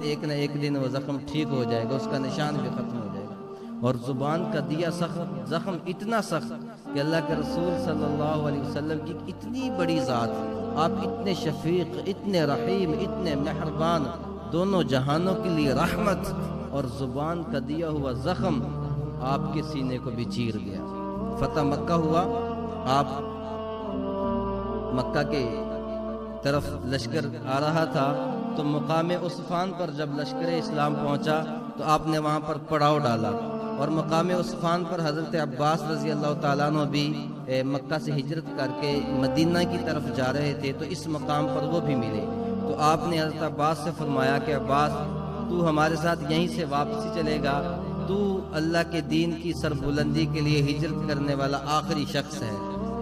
ایک نہ ایک دن وہ زخم ٹھیک ہو جائے گا، اس کا نشان بھی ختم ہو جائے گا۔ اور زبان کا دیا زخم اتنا سخت کہ اللہ کے رسول صلی اللہ علیہ وسلم کی اتنی بڑی ذات، آپ اتنے شفیق، اتنے رحیم، اتنے مہربان، دونوں جہانوں کے لیے رحمت، اور زبان کا دیا ہوا زخم آپ کے سینے کو بھی چیر گیا۔ فتح مکہ ہوا، آپ مکہ کے طرف لشکر آ رہا تھا، تو مقام عصفان پر جب لشکر اسلام پہنچا تو آپ نے وہاں پر پڑاؤ ڈالا، اور مقام عصفان پر حضرت عباس رضی اللہ تعالیٰ عنہ بھی مکہ سے ہجرت کر کے مدینہ کی طرف جا رہے تھے، تو اس مقام پر وہ بھی ملے۔ تو آپ نے حضرت عباس سے فرمایا کہ عباس، تو ہمارے ساتھ یہیں سے واپسی چلے گا، تو اللہ کے دین کی سربلندی کے لیے ہجرت کرنے والا آخری شخص ہے۔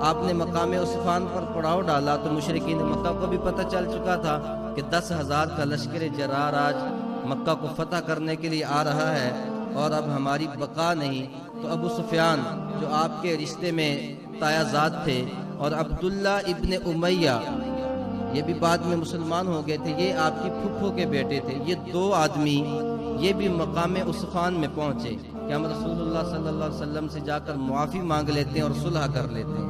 آپ نے مقام عصفان پر پڑاؤ ڈالا تو مشرکین مکہ کو بھی پتہ چل چکا تھا کہ 10,000 کا لشکر جرار آج مکہ کو فتح کرنے کے لیے آ رہا ہے، اور اب ہماری بقا نہیں۔ تو ابو سفیان جو آپ کے رشتے میں تایا زاد تھے، اور عبداللہ ابن امیہ، یہ بھی بعد میں مسلمان ہو گئے تھے، یہ آپ کی پھپھو کے بیٹے تھے، یہ دو آدمی یہ بھی مقام عصفان میں پہنچے کہ ہم رسول اللہ صلی اللہ علیہ وسلم سے جا کر معافی مانگ لیتے ہیں اور صلح کر لیتے ہیں۔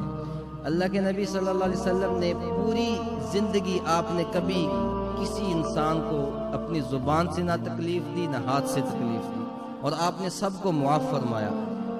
اللہ کے نبی صلی اللہ علیہ وسلم نے پوری زندگی آپ نے کبھی کسی انسان کو اپنی زبان سے نہ تکلیف دی، نہ ہاتھ سے تکلیف دی، اور آپ نے سب کو معاف فرمایا،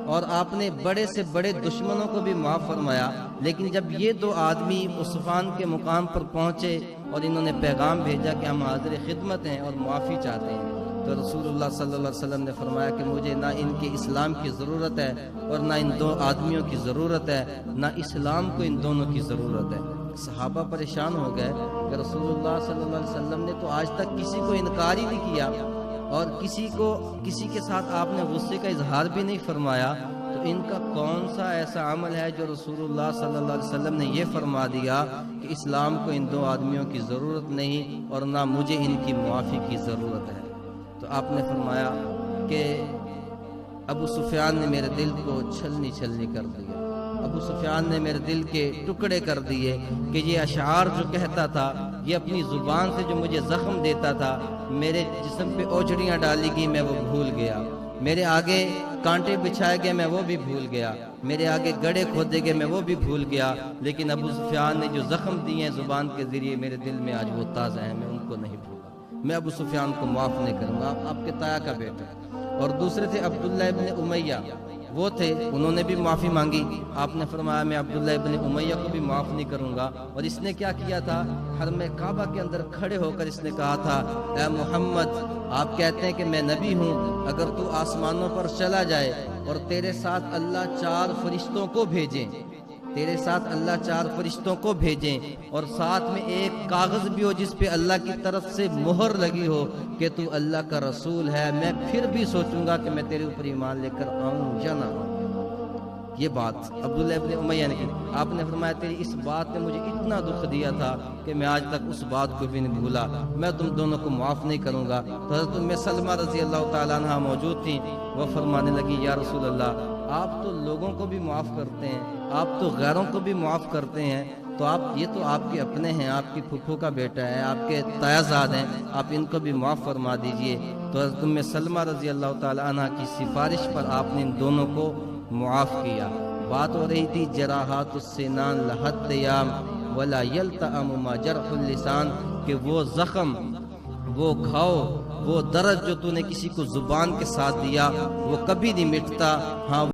اور آپ نے بڑے سے بڑے دشمنوں کو بھی معاف فرمایا۔ لیکن جب یہ دو آدمی عصفان کے مقام پر پہنچے اور انہوں نے پیغام بھیجا کہ ہم حاضر خدمت ہیں اور معافی چاہتے ہیں، تو رسول اللہ صلی اللہ علیہ وسلم نے فرمایا کہ مجھے نہ ان کے اسلام کی ضرورت ہے، اور نہ ان دو آدمیوں کی ضرورت ہے، نہ اسلام کو ان دونوں کی ضرورت ہے۔ صحابہ پریشان ہو گئے کہ رسول اللہ صلی اللہ علیہ وسلم نے تو آج تک کسی کو انکار ہی نہیں کیا، اور کسی کے ساتھ آپ نے غصے کا اظہار بھی نہیں فرمایا، تو ان کا کون سا ایسا عمل ہے جو رسول اللہ صلی اللہ علیہ وسلم نے یہ فرما دیا کہ اسلام کو ان دو آدمیوں کی ضرورت نہیں، اور نہ مجھے ان کی معافی کی ضرورت ہے۔ تو آپ نے فرمایا کہ ابو سفیان نے میرے دل کو چھلنی چھلنی کر دیا، ابو سفیان نے میرے دل کے ٹکڑے کر دیے کہ یہ اشعار جو کہتا تھا، یہ اپنی زبان سے جو مجھے زخم دیتا تھا، میرے جسم پہ اوجڑیاں ڈالی گئی، میں وہ بھول گیا، میرے آگے کانٹے بچھائے گئے، میں وہ بھی بھول گیا، میرے آگے گڑھے کھودے گئے، میں وہ بھی بھول گیا، لیکن ابو سفیان نے جو زخم دیے ہیں زبان کے ذریعے میرے دل میں آج وہ تازہ ہیں، میں ان کو نہیں بھولا، میں ابو سفیان کو معاف نہیں کروں گا، آپ کے تایا کا بیٹا۔ اور دوسرے تھے عبداللہ ابن امیہ، وہ تھے، انہوں نے بھی معافی مانگی، آپ نے فرمایا میں عبداللہ ابن امیہ کو بھی معاف نہیں کروں گا۔ اور اس نے کیا کیا تھا، حرم کعبہ کے اندر کھڑے ہو کر اس نے کہا تھا، اے محمد، آپ کہتے ہیں کہ میں نبی ہوں، اگر تو آسمانوں پر چلا جائے اور تیرے ساتھ اللہ 4 فرشتوں کو بھیجیں، تیرے ساتھ اللہ 4 فرشتوں کو بھیجیں، اور ساتھ میں ایک کاغذ بھی ہو جس پہ اللہ کی طرف سے مہر لگی ہو کہ تو اللہ کا رسول ہے، میں پھر بھی سوچوں گا کہ میں تیرے اوپر ایمان لے کر آؤں یا نہ آؤں۔ یہ بات عبداللہ ابن امیہ نے کی۔ آپ نے فرمایا تیری اس بات نے مجھے اتنا دکھ دیا تھا کہ میں آج تک اس بات کو بھی نہیں بھولا، میں تم دونوں کو معاف نہیں کروں گا۔ تو حضرت ام سلمہ رضی اللہ تعالیٰ عنہ موجود تھیں، وہ فرمانے لگی یا رسول اللہ، آپ تو لوگوں کو بھی معاف کرتے ہیں، آپ تو غیروں کو بھی معاف کرتے ہیں، تو یہ تو آپ کے اپنے ہیں، آپ کی پھپھو کا بیٹا ہے، آپ کے تایا زاد ہیں، آپ ان کو بھی معاف فرما دیجئے۔ تو حضرت ام سلمہ رضی اللہ تعالیٰ عنہ کی سفارش پر آپ نے ان دونوں کو معاف کیا۔ بات ہو رہی تھی جراحات السنان لحد یام ولا یلتئم ما جرح اللسان، کہ وہ زخم، وہ گھاؤ، وہ درد جو تو نے کسی کو زبان کے ساتھ دیا وہ کبھی نہیں مٹتا، ہاں